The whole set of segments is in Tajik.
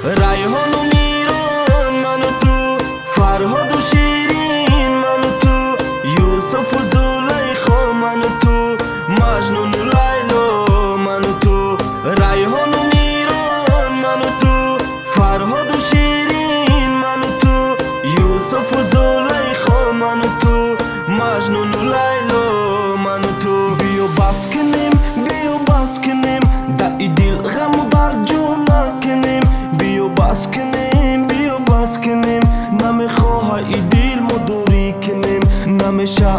Rayhon u Miran man u tu, Farhad u Shirin man u tu, Yusuf u Zulaykha man u tu, Majnun u Laylo man u tu. Rayhon u Miran man u tu, Farhad u Shirin man u tu, Yusuf u Zulaykha man u tu, Majnun u Laylo man u tu. Biyo baskinem da idil gham bar juma kenim. Biyo baskinem نمیخواه ایدیل مدوری کنیم. نمیشه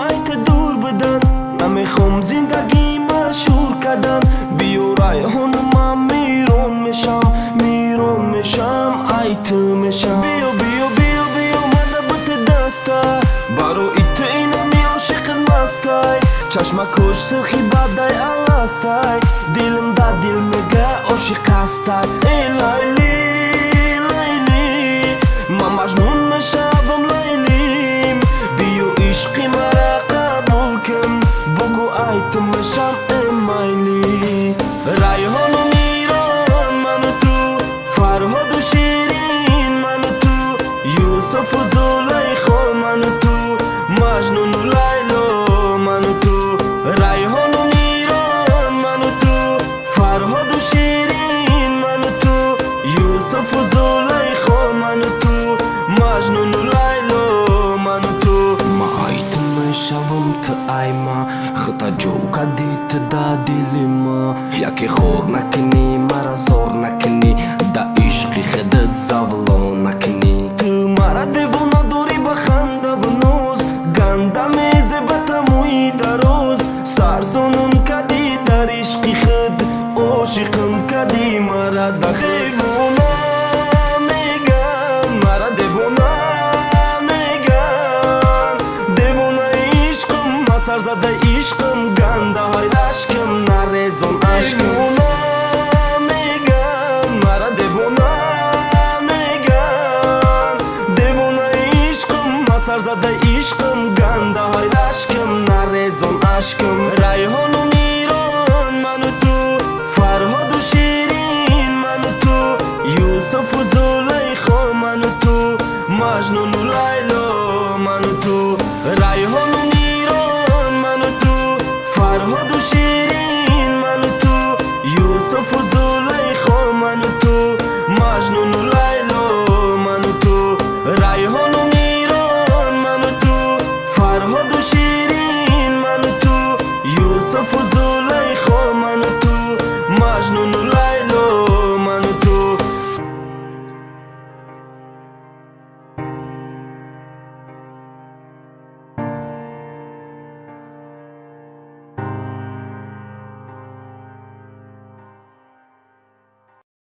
ایت دور بدن، نمیخوام زندگی مشهور کردن. بیو رایحان من میرون میشم ایت میشم. بیو مده بت دستای بارو ایت اینمی عاشق مستای. چشمکوش سخی بدای الاستای، دیلم دا دیل میگه عاشق استای. ای لیلی ما مجنون میشم لیلیم. بیو عشقی مرا قبول کن، بگو ایتم میشم امایلی. رایحان و میران من و تو، فرهاد و شیرین من و تو، یوسف و زلیخا من و تو، مجنون و لیلا من و تو. رایحان و میران من و تو، فرهاد و شیرین من و تو، یوسف و زلیخا من و تو، مجنون و لیلا من و تو. ما ایتم میشم تو ایما، خطا جو کدیت دا دیلما. یکی خور نکنی مرا زور نکنی، دا عشقی خدت زولو نکنی. تو مرا دیوونه دوری بخنده و نوز، گنده میزه بتموی دروز. سرزنم کدی در عشقی خد، عاشقم کدی مرا دا دیوونه میگن. مرا دیوونه میگن، دیوونه عشقم، ما سرزده عشقم، گنده های عشقم، نرزم عشقم. میگن مرا دیوونه میگن، دیوونه عشقم، ما سرزده عشقم، گنده های عشقم، نرزم عشقم. رایحان و میران من و تو، فرهاد و شیرین من و تو، یوسف و زلیخا من و تو، مجنون و لیلا